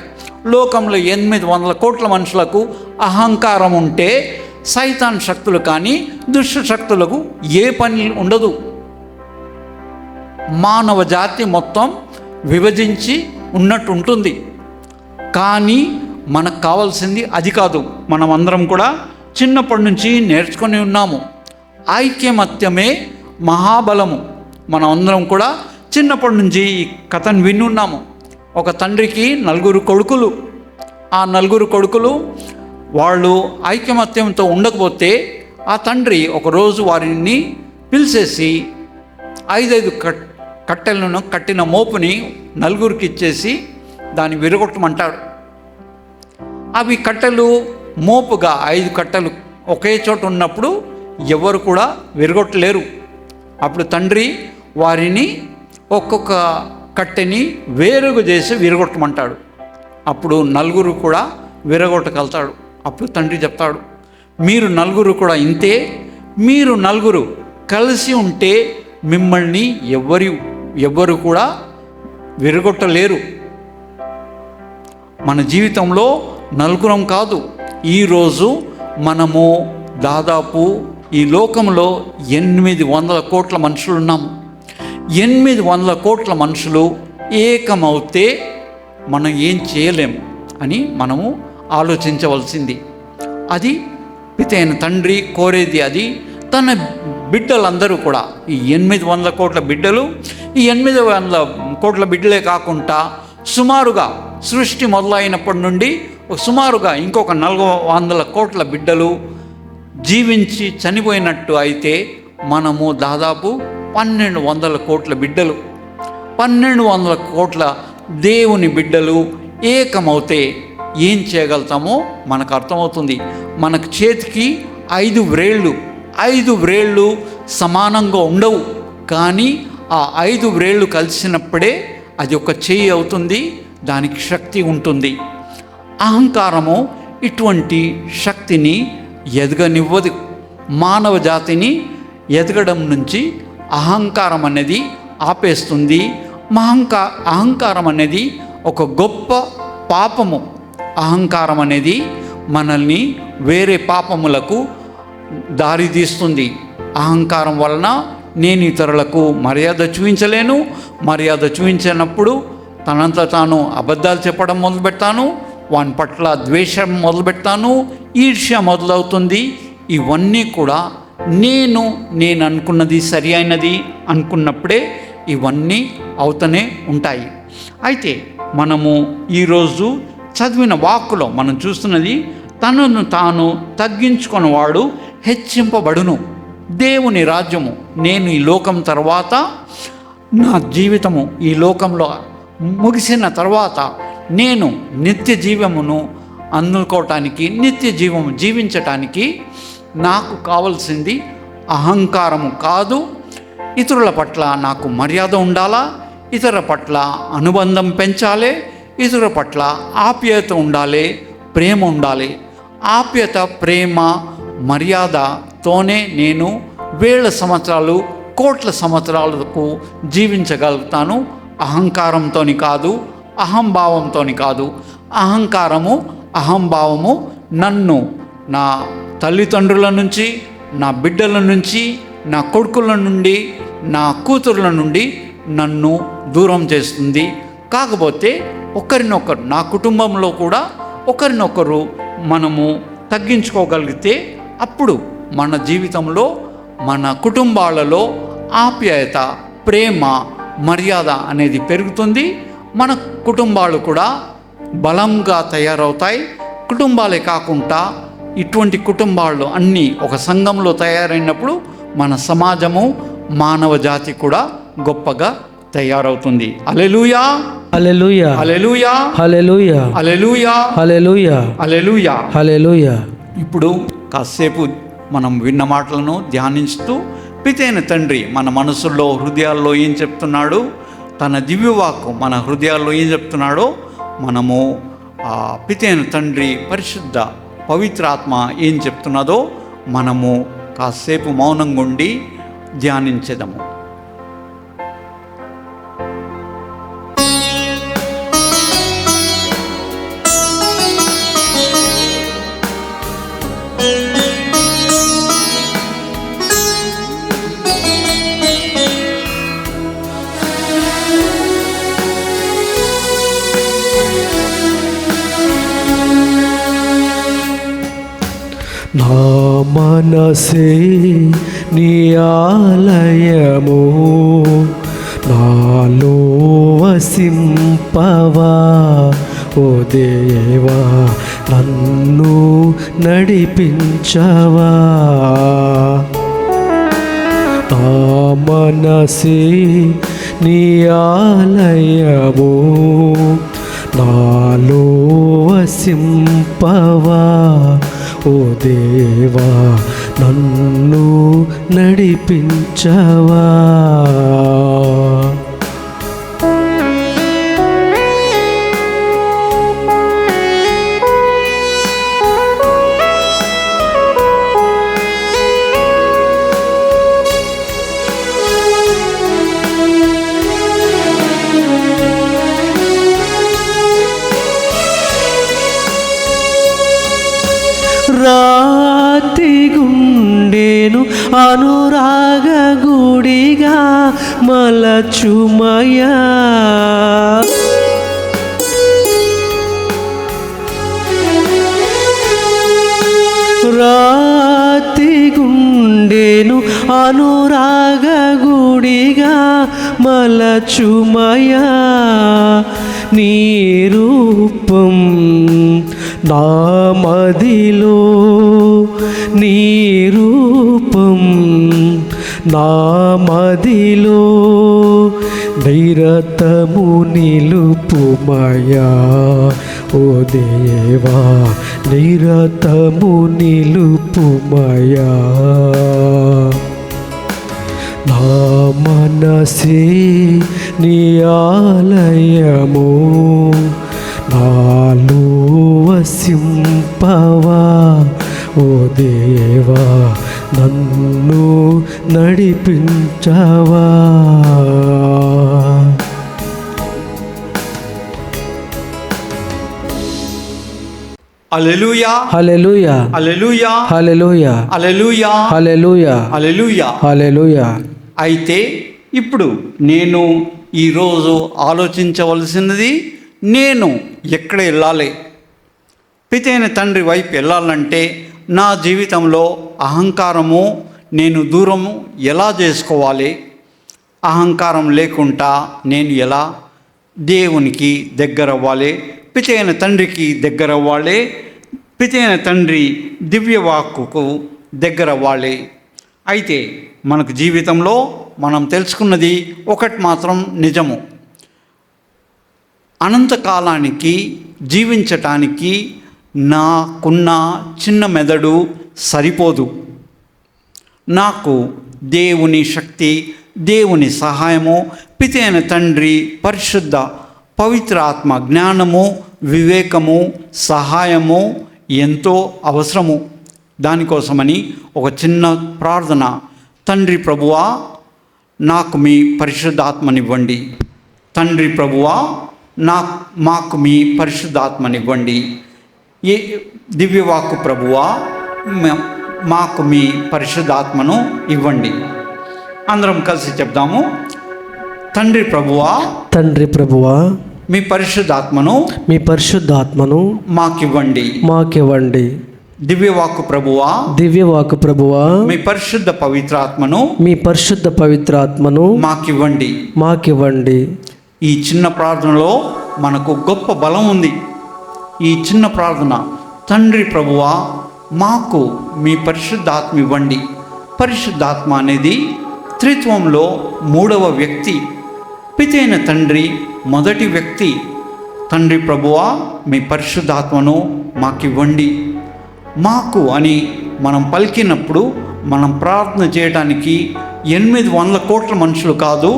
[SPEAKER 2] లోకంలో 800 కోట్ల మనుషులకు అహంకారం ఉంటే సైతాన్ శక్తులు కానీ దుష్ట శక్తులకు ఏ పని ఉండదు. మానవ జాతి మొత్తం విభజించి ఉన్నట్టు ఉంటుంది. కానీ మనకు కావాల్సింది అది కాదు. మనం అందరం కూడా చిన్నప్పటి నుంచి నేర్చుకొని ఉన్నాము, ఐక్యమత్యమే మహాబలము. మనం అందరం కూడా చిన్నప్పటి నుంచి ఈ కథను విని ఉన్నాము. ఒక తండ్రికి 4 కొడుకులు. ఆ 4 కొడుకులు వాళ్ళు ఐకమత్యంతో ఉండకపోతే ఆ తండ్రి ఒకరోజు వారిని పిలిచేసి 5 కట్టెలను కట్టిన మోపుని 4కి ఇచ్చేసి దాన్ని విరగొట్టమంటాడు. అవి కట్టెలు మోపుగా 5 కట్టెలు ఒకే చోట ఉన్నప్పుడు ఎవరు కూడా విరగొట్టలేరు. అప్పుడు తండ్రి వారిని ఒక్కొక్క కట్టెని వేరుగా చేసి విరగొట్టమంటాడు. అప్పుడు 4 కూడా విరగొట్టగలుగుతాడు. అప్పుడు తండ్రి చెప్తాడు, మీరు 4 కూడా ఇంతే, మీరు 4 కలిసి ఉంటే మిమ్మల్ని ఎవ్వరు కూడా విరగొట్టలేరు. మన జీవితంలో 4 కాదు, ఈరోజు మనము దాదాపు ఈ లోకంలో 800 కోట్ల మనుషులు ఉన్నాము. 800 కోట్ల మనుషులు ఏకమవుతే మనం ఏం చేయలేం అని మనము ఆలోచించవలసింది. అది పితి అయిన తండ్రి కోరేది. అది తన బిడ్డలందరూ కూడా, ఈ 800 కోట్ల బిడ్డలు, ఈ 800 కోట్ల బిడ్డలే కాకుండా సుమారుగా సృష్టి మొదలైనప్పటి నుండి సుమారుగా ఇంకొక 400 కోట్ల బిడ్డలు జీవించి చనిపోయినట్టు అయితే మనము దాదాపు 1200 కోట్ల బిడ్డలు, 1200 కోట్ల దేవుని బిడ్డలు ఏకమవుతే ఏం చేయగలుగుతామో మనకు అర్థమవుతుంది. మనకు చేతికి 5 వ్రేళ్ళు, 5 వ్రేళ్ళు సమానంగా ఉండవు. కానీ ఆ 5 వ్రేళ్ళు కలిసినప్పుడే అది ఒక చేయి అవుతుంది, దానికి శక్తి ఉంటుంది. అహంకారము ఇటువంటి శక్తిని ఎదగనివ్వదు. మానవ జాతిని ఎదగడం నుంచి అహంకారం అనేది ఆపేస్తుంది. అహంకారం అనేది ఒక గొప్ప పాపము. అహంకారం అనేది మనల్ని వేరే పాపములకు దారి తీస్తుంది. అహంకారం వలన నేను ఇతరులకు మర్యాద చూపించలేను. మర్యాద చూపించినప్పుడు తనంత తాను అబద్ధాలు చెప్పడం మొదలుపెడతాను, వాని పట్ల ద్వేషం మొదలుపెడతాను, ఈర్ష్య మొదలవుతుంది. ఇవన్నీ కూడా నేను అనుకున్నది సరి అయినది అనుకున్నప్పుడే ఇవన్నీ అవుతూనే ఉంటాయి. అయితే మనము ఈరోజు చదివిన వాక్కులో మనం చూస్తున్నది, తనను తాను తగ్గించుకున్నవాడు హెచ్చింపబడును. దేవుని రాజ్యము, నేను ఈ లోకం తర్వాత నా జీవితము ఈ లోకంలో ముగిసిన తర్వాత నేను నిత్య జీవమును అందుకోవటానికి, నిత్య జీవము జీవించటానికి నాకు కావలసింది అహంకారము కాదు. ఇతరుల పట్ల నాకు మర్యాద ఉండాలా, ఇతరుల పట్ల అనుబంధం పెంచాలి, ఇతరుల పట్ల ఆప్యాయత ఉండాలి, ప్రేమ ఉండాలి. ఆప్యాయత, ప్రేమ, మర్యాదతోనే నేను వేల సంవత్సరాలు, కోట్ల సంవత్సరాలకు జీవించగలుగుతాను. అహంకారంతో కాదు, అహంభావంతో కాదు. అహంభావము నన్ను నా తల్లిదండ్రుల నుంచి, నా బిడ్డల నుంచి, నా కొడుకుల నుండి, నా కూతుర్ల నుండి నన్ను దూరం చేస్తుంది. కాకపోతే ఒకరినొకరు, నా కుటుంబంలో కూడా ఒకరినొకరు మనము తగ్గించుకోగలిగితే అప్పుడు మన జీవితంలో, మన కుటుంబాలలో ఆప్యాయత, ప్రేమ, మర్యాద అనేది పెరుగుతుంది. మన కుటుంబాలు కూడా బలంగా తయారవుతాయి. కుటుంబాలే కాకుండా ఇటువంటి కుటుంబాలు అన్నీ ఒక సంఘంలో తయారైనప్పుడు మన సమాజము, మానవ జాతి కూడా గొప్పగా తయారవుతుంది. హల్లెలూయా,
[SPEAKER 1] హల్లెలూయా,
[SPEAKER 2] హల్లెలూయా,
[SPEAKER 1] హల్లెలూయా,
[SPEAKER 2] హల్లెలూయా,
[SPEAKER 1] హల్లెలూయా,
[SPEAKER 2] హల్లెలూయా,
[SPEAKER 1] హల్లెలూయా.
[SPEAKER 2] ఇప్పుడు కాసేపు మనం విన్న మాటలను ధ్యానిస్తూ పితైన తండ్రి మన మనసుల్లో, హృదయాల్లో ఏం చెప్తున్నాడు, తన దివ్యవాక్కు మన హృదయాల్లో ఏం చెప్తున్నాడో మనము పితైన తండ్రి పరిశుద్ధ పవిత్రాత్మ ఏం చెప్తున్నదో మనము కాసేపు మౌనంగా ఉండి ధ్యానించేదము.
[SPEAKER 1] నా మనసే నీ ఆలయము, నాలో వసింపవా ఓ దేవా, నన్ను నడిపించవా. నా మనసే నీ ఆలయము, నాలో వసింపవా ఓ దేవా, నన్ను నడిపించవా. రాతి గుండెను అనురాగ గుడిగా మలచుమయా, రాతి గుండెను అనురాగ గుడిగా మలచుమయా. నీ రూపం నా మదిలో, నీ రూపం నా మదిలో నిరతము నిలుపుమయా ఓ దేవా, నిరతము నిలుపుమయా. నా మనసే నీ ఆలయము, నాలో వసింపవా ఓ దేవా, నన్ను నడిపించవా.
[SPEAKER 2] హల్లెలూయా,
[SPEAKER 1] హల్లెలూయా,
[SPEAKER 2] హల్లెలూయా,
[SPEAKER 1] హల్లెలూయా,
[SPEAKER 2] హల్లెలూయా,
[SPEAKER 1] హల్లెలూయా,
[SPEAKER 2] హల్లెలూయా.
[SPEAKER 1] హల్లెలూయా.
[SPEAKER 2] అయితే ఇప్పుడు నేను ఈరోజు ఆలోచించవలసినది, నేను ఎక్కడ వెళ్ళాలి? పితైన తండ్రి వైపు వెళ్ళాలంటే నా జీవితంలో అహంకారము నేను దూరము ఎలా చేసుకోవాలి? అహంకారం లేకుండా నేను ఎలా దేవునికి దగ్గర అవ్వాలి? పితైన తండ్రికి దగ్గర అవ్వాలి. పితైన తండ్రి దివ్యవాక్కుకు దగ్గర అవ్వాలి. అయితే మనకు జీవితంలో మనం తెలుసుకున్నది ఒకటి మాత్రం నిజము. అనంతకాలానికి జీవించటానికి నాకున్న చిన్న మెదడు సరిపోదు. నాకు దేవుని శక్తి, దేవుని సహాయము, పితైన తండ్రి పరిశుద్ధ పవిత్ర ఆత్మ జ్ఞానము, వివేకము, సహాయము ఎంతో అవసరము. దానికోసమని ఒక చిన్న ప్రార్థన. తండ్రి ప్రభువా, నాకు మీ పరిశుద్ధాత్మనివ్వండి. తండ్రి ప్రభువా, మాకు మీ పరిశుద్ధాత్మనివ్వండి. ఏ దివ్యవాక్కు ప్రభువా, మాకు మీ పరిశుద్ధాత్మను ఇవ్వండి. అందరం కలిసి చెప్దాము. తండ్రి ప్రభువా,
[SPEAKER 1] తండ్రి ప్రభువా,
[SPEAKER 2] మీ పరిశుద్ధాత్మను,
[SPEAKER 1] మీ పరిశుద్ధాత్మను
[SPEAKER 2] మాకివ్వండి.
[SPEAKER 1] మాకివ్వండి.
[SPEAKER 2] దివ్యవాక్కు ప్రభువా,
[SPEAKER 1] దివ్యవాక్కు ప్రభువా,
[SPEAKER 2] మీ పరిశుద్ధ పవిత్రాత్మను,
[SPEAKER 1] మీ పరిశుద్ధ పవిత్రాత్మను
[SPEAKER 2] మాకివ్వండి.
[SPEAKER 1] మాకివ్వండి.
[SPEAKER 2] ఈ చిన్న ప్రార్థనలో మనకు గొప్ప బలం ఉంది. ఈ చిన్న ప్రార్థన, తండ్రి ప్రభువా, మాకు మీ పరిశుద్ధాత్మ ఇవ్వండి. పరిశుద్ధాత్మ అనేది త్రిత్వంలో మూడవ వ్యక్తి. పితైన తండ్రి మొదటి వ్యక్తి. తండ్రి ప్రభువా, మీ పరిశుద్ధాత్మను మాకివ్వండి. మాకు అని మనం పలికినప్పుడు మనం ప్రార్థన చేయడానికి 800 కోట్ల మనుషులు కాదు,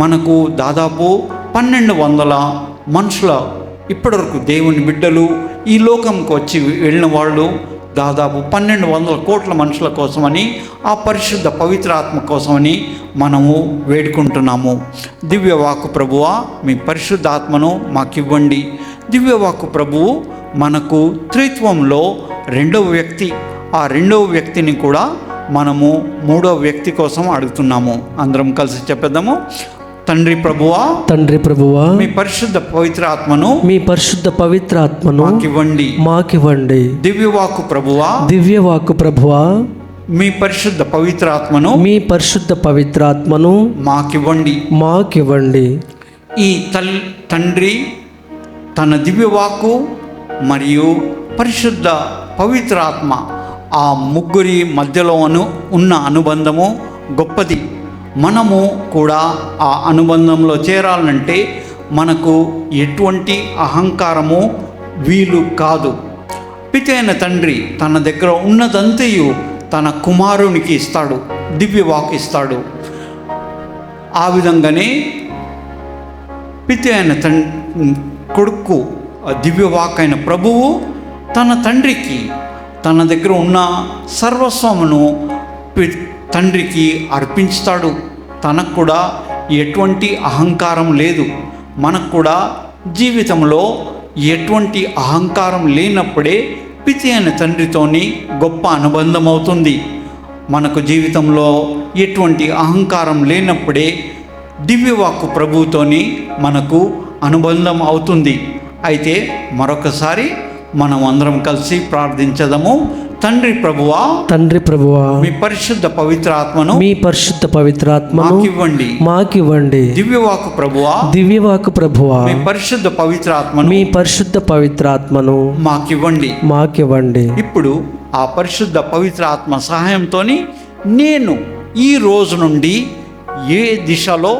[SPEAKER 2] మనకు దాదాపు 1200 మనుషుల ఇప్పటివరకు దేవుని బిడ్డలు ఈ లోకంకి వచ్చి వెళ్ళిన వాళ్ళు దాదాపు 1200 కోట్ల మనుషుల కోసమని, ఆ పరిశుద్ధ పవిత్రాత్మ కోసమని మనము వేడుకుంటున్నాము. దివ్యవాక్కు ప్రభువా, మీ పరిశుద్ధాత్మను మాకివ్వండి. దివ్యవాక్కు ప్రభువు మనకు త్రిత్వంలో రెండవ వ్యక్తి. ఆ రెండవ వ్యక్తిని కూడా మనము మూడవ వ్యక్తి కోసం అడుగుతున్నాము. అందరం కలిసి చెప్పేద్దాము. తండ్రి ప్రభువా,
[SPEAKER 1] తండ్రి ప్రభువా,
[SPEAKER 2] మీ పరిశుద్ధ పవిత్రాత్మను,
[SPEAKER 1] మీ పరిశుద్ధ పవిత్రాత్మను
[SPEAKER 2] మాకివ్వండి.
[SPEAKER 1] మాకివ్వండి.
[SPEAKER 2] దివ్యవాక్కు ప్రభువా,
[SPEAKER 1] దివ్యవాక్కు ప్రభువా,
[SPEAKER 2] మీ పరిశుద్ధ పవిత్రాత్మను,
[SPEAKER 1] మీ పరిశుద్ధ పవిత్రాత్మను
[SPEAKER 2] మాకివ్వండి.
[SPEAKER 1] మాకివ్వండి.
[SPEAKER 2] ఈ తండ్రి తన దివ్యవాక్కు మరియు పరిశుద్ధ పవిత్రాత్మ, ఆ ముగ్గురి మధ్యలో ఉన్న అనుబంధము గొప్పది. మనము కూడా ఆ అనుబంధంలో చేరాలంటే మనకు ఎటువంటి అహంకారము వీలు కాదు. పితైన తండ్రి తన దగ్గర ఉన్నదంతయు తన కుమారునికి ఇస్తాడు, దివ్యవాక్కు ఇస్తాడు. ఆ విధంగానే పితైన కొడుకు దివ్యవాక్కు అయిన ప్రభువు తన తండ్రికి తన దగ్గర ఉన్న సర్వస్వమును తండ్రికి అర్పించుతాడు. తనకు కూడా ఎటువంటి అహంకారం లేదు. మనకు కూడా జీవితంలో ఎటువంటి అహంకారం లేనప్పుడే పితైన తండ్రితోని గొప్ప అనుబంధం అవుతుంది. మనకు జీవితంలో ఎటువంటి అహంకారం లేనప్పుడే దివ్యవాక్కు ప్రభువుతోని మనకు అనుబంధం అవుతుంది. అయితే మరొకసారి మనం అందరం కలిసి ప్రార్థించదము. తండ్రి ప్రభువా,
[SPEAKER 1] తండ్రి ప్రభువా,
[SPEAKER 2] మీ పరిశుద్ధ పవిత్రాత్మను,
[SPEAKER 1] మీ పరిశుద్ధ పవిత్రాత్మను
[SPEAKER 2] మాకివ్వండి.
[SPEAKER 1] మాకివ్వండి.
[SPEAKER 2] దివ్యవాక్కు ప్రభువా,
[SPEAKER 1] దివ్యవాక్కు ప్రభువా,
[SPEAKER 2] మీ పరిశుద్ధ పవిత్రాత్మను,
[SPEAKER 1] మీ పరిశుద్ధ పవిత్రాత్మను
[SPEAKER 2] మాకివ్వండి.
[SPEAKER 1] మాకివ్వండి.
[SPEAKER 2] ఇప్పుడు ఆ పరిశుద్ధ పవిత్రాత్మ సహాయంతోని నేను ఈ రోజు నుండి ఏ దిశలో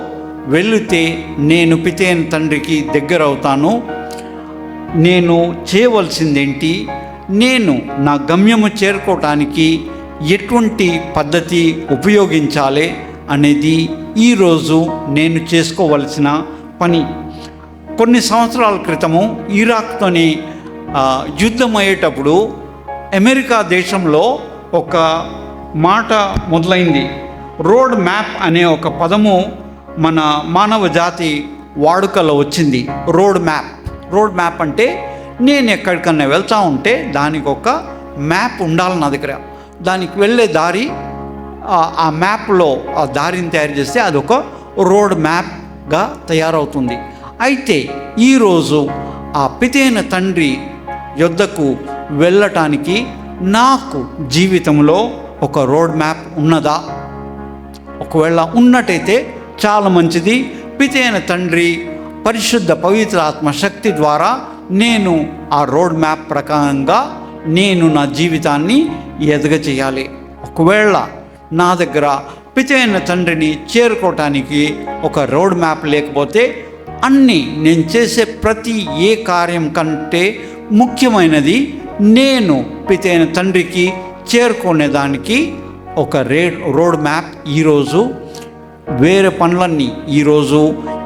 [SPEAKER 2] వెళితే నేను పితైన తండ్రికి దగ్గర అవుతాను, నేను చేయవలసిందేంటి, నేను నా గమ్యము చేరుకోవటానికి ఎటువంటి పద్ధతి ఉపయోగించాలి అనేది ఈరోజు నేను చేసుకోవలసిన పని. కొన్ని సంవత్సరాల క్రితము ఇరాక్తోని యుద్ధం అయ్యేటప్పుడు అమెరికా దేశంలో ఒక మాట మొదలైంది. రోడ్ మ్యాప్ అనే ఒక పదము మన మానవ జాతి వాడుకలో వచ్చింది. రోడ్ మ్యాప్ అంటే నేను ఎక్కడికన్నా వెళ్తా ఉంటే దానికి ఒక మ్యాప్ ఉండాలి నా దగ్గర. దానికి వెళ్ళే దారి ఆ మ్యాప్లో ఆ దారిని తయారు చేస్తే అదొక రోడ్ మ్యాప్గా తయారవుతుంది. అయితే ఈరోజు ఆ పితైన తండ్రి యొద్దకు వెళ్ళటానికి నాకు జీవితంలో ఒక రోడ్ మ్యాప్ ఉన్నదా? ఒకవేళ ఉన్నట్టయితే చాలా మంచిది. పితైన తండ్రి పరిశుద్ధ పవిత్ర ఆత్మశక్తి ద్వారా నేను ఆ రోడ్ మ్యాప్ ప్రకారంగా నేను నా జీవితాన్ని ఎదగచేయాలి. ఒకవేళ నా దగ్గర పితైన తండ్రిని చేరుకోవటానికి ఒక రోడ్ మ్యాప్ లేకపోతే నేను చేసే ప్రతి ఏ కార్యం కంటే ముఖ్యమైనది నేను పితైన తండ్రికి చేరుకునేదానికి ఒక రోడ్ మ్యాప్. ఈరోజు వేరే పనులన్నీ ఈరోజు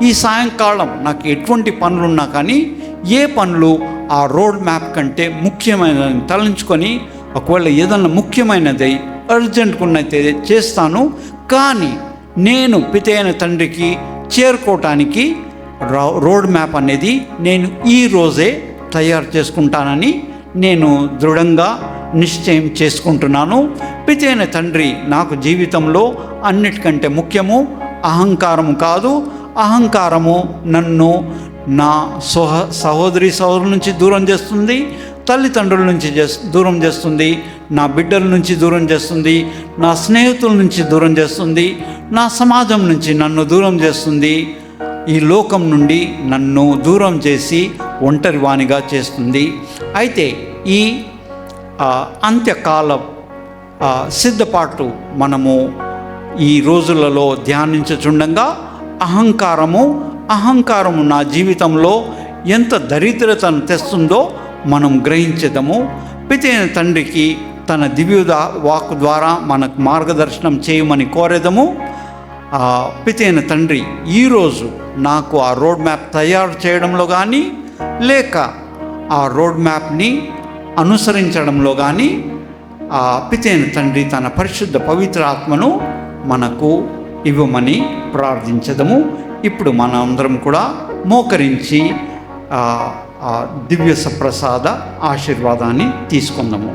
[SPEAKER 2] ఈ సాయంకాలం నాకు ఎటువంటి పనులున్నా కానీ ఏ పనులు ఆ రోడ్ మ్యాప్ కంటే ముఖ్యమైనదని తలంచుకొని ఒకవేళ ఏదన్నా ముఖ్యమైనది అర్జెంట్కున్నైతే చేస్తాను. కానీ నేను పితైన తండ్రికి చేరుకోవటానికి రోడ్ మ్యాప్ అనేది నేను ఈరోజే తయారు చేసుకుంటానని నేను దృఢంగా నిశ్చయం చేసుకుంటున్నాను. పితైన తండ్రి నాకు జీవితంలో అన్నిటికంటే ముఖ్యము. అహంకారము కాదు. అహంకారము నన్ను నా సహోదరి సహోదరుల నుంచి దూరం చేస్తుంది, తల్లిదండ్రుల నుంచి దూరం చేస్తుంది, నా బిడ్డల నుంచి దూరం చేస్తుంది, నా స్నేహితుల నుంచి దూరం చేస్తుంది, నా సమాజం నుంచి నన్ను దూరం చేస్తుంది, ఈ లోకం నుండి నన్ను దూరం చేసి ఒంటరివానిగా చేస్తుంది. అయితే ఈ అంత్యకాల సిద్ధపాటు మనము ఈ రోజులలో ధ్యానించుచుండగా అహంకారము నా జీవితంలో ఎంత దరిద్రతను తెస్తుందో మనం గ్రహించదము. పితైన తండ్రికి తన దివ్య వాక్కు ద్వారా మనకు మార్గదర్శనం చేయమని కోరేదము. పితైన తండ్రి ఈరోజు నాకు ఆ రోడ్ మ్యాప్ తయారు చేయడంలో కానీ లేక ఆ రోడ్ మ్యాప్ని అనుసరించడంలో కానీ పితైన తండ్రి తన పరిశుద్ధ పవిత్ర ఆత్మను మనకు ఇవ్వమని ప్రార్థించదము. ఇప్పుడు మన అందరం కూడా మోకరించి దివ్య సప్రసాద ఆశీర్వాదాన్ని తీసుకుందాము.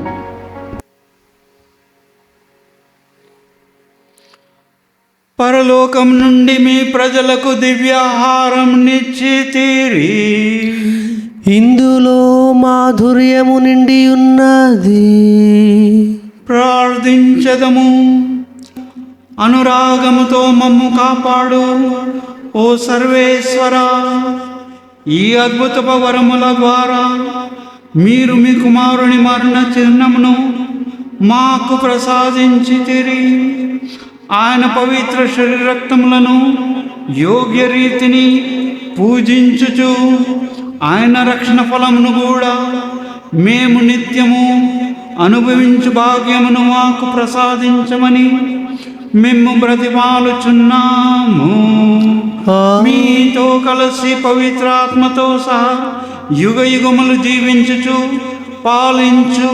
[SPEAKER 2] పరలోకం నుండి మీ ప్రజలకు దివ్యాహారం నిశ్చితిరి.
[SPEAKER 1] ఇందులో మాధుర్యము నిండి ఉన్నది.
[SPEAKER 2] ప్రార్థించదము. అనురాగముతో మమ్ము కాపాడు ఓ సర్వేశ్వర. ఈ అద్భుతపు వరముల ద్వారా మీరు మీ కుమారుని మరణ చిహ్నమును మాకు ప్రసాదించితిరి. ఆయన పవిత్ర శరీర రక్తములను యోగ్య రీతిని పూజించుచు ఆయన రక్షణ ఫలమును కూడా మేము నిత్యము అనుభవించు భాగ్యమును మాకు ప్రసాదించమని మేము బ్రతిమాలుచున్నాము. మీతో కలిసి పవిత్రాత్మతో సహా యుగ యుగములు జీవించుచు పాలించు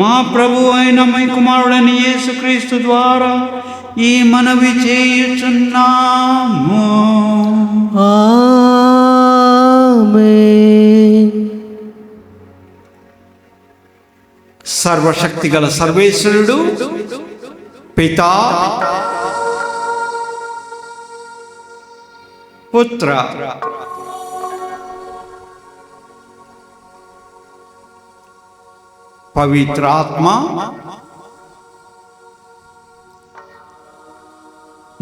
[SPEAKER 2] మా ప్రభు అయిన మీ కుమారుడైన యేసుక్రీస్తు ద్వారా ఈ మనవి చేయుచున్నాము.
[SPEAKER 1] ఆమేన్.
[SPEAKER 2] సర్వశక్తి గల సర్వేశ్వరుడు పితా, పుత్ర, పవిత్రాత్మ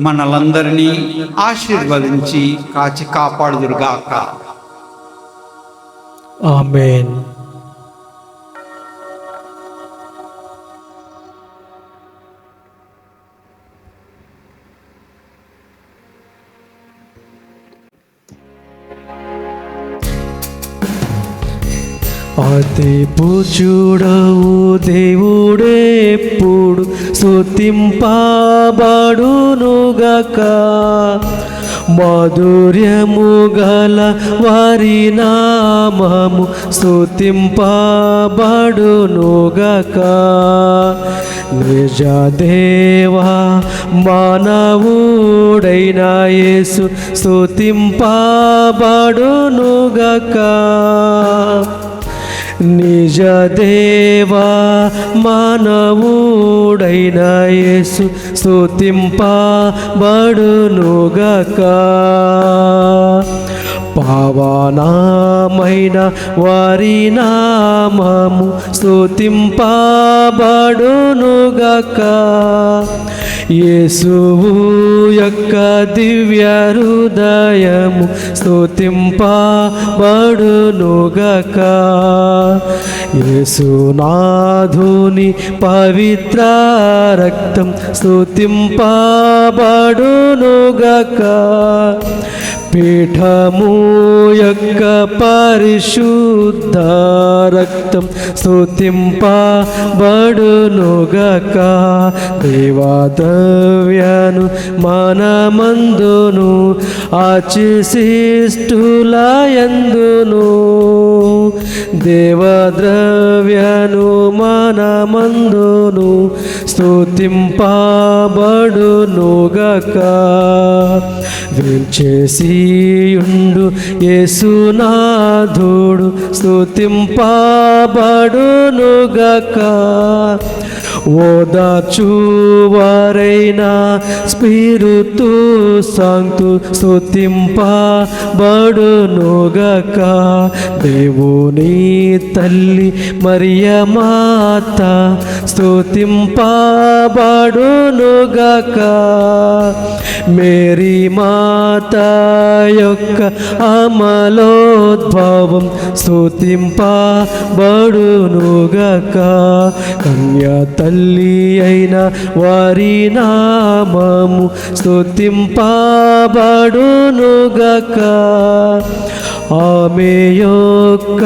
[SPEAKER 2] మనలందరినీ ఆశీర్వదించి కాచి కాపాడుదురుగాక.
[SPEAKER 1] ఆమేన్. అతి పూజుడవు దేవుడెప్పుడు స్తుతింపబడునుగాక. మాధుర్యము గల వారి నామము స్తుతింపబడునుగాక. నిజ దేవా మానవుడైన యేసు స్తుతింపబడునుగాక. నిజ దేవా మానవుడైన యేసు స్తుతింపబడునుగాక. పావనమైన వారి నామము స్తుతింపబడునుగాక. యేసువు యొక్క దివ్య హృదయము స్తుతింపబడునుగాక. యేసునాథుని పవిత్ర రక్తం స్తుతింపబడునుగాక. పీఠము యొక్క పరిశుద్ధ రక్తం స్తుతింపబడునుగాక. దేవద్రవ్యను మనమందును ఆశిష్టులయందును. దేవద్రవ్యను మనమందును స్తుతింపబడునుగాక. వేంచేసియుండు యేసునాథుడు స్తుతింపబడునుగాక. ఓదార్చువారైన స్పిరితు సాంక్తు స్తుతింపబడునుగాక. దేవుని తల్లి మరియ మాత స్తుతింపబడునుగాక. మేరీ మాత యొక్క అమలోద్భవం స్తుతింపబడునుగాక. కన్య తల్లి అయిన వారి నామము స్తుతింపబడునుగాక. ఆమె యొక్క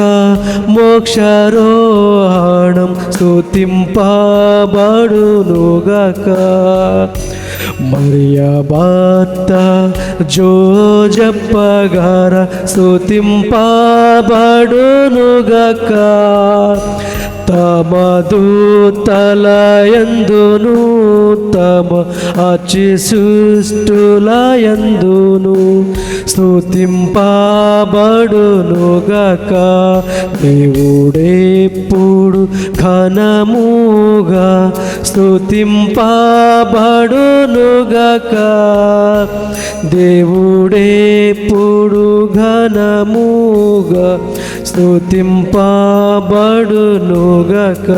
[SPEAKER 1] మోక్షారోహణం స్తుతింపబడునుగాక. మరియ భర్త జోజప్ప గార స్తుతింపబడునుగాక. తమ దూతలయందును తమ అచిశిష్టులయందును స్తుతింపబడునుగాక. దేవుడెప్పుడు ఘనముగా స్తుతింపబడునుగాక. దేవుడెప్పుడు ఘనముగా స్తుతింపబడునుగాక.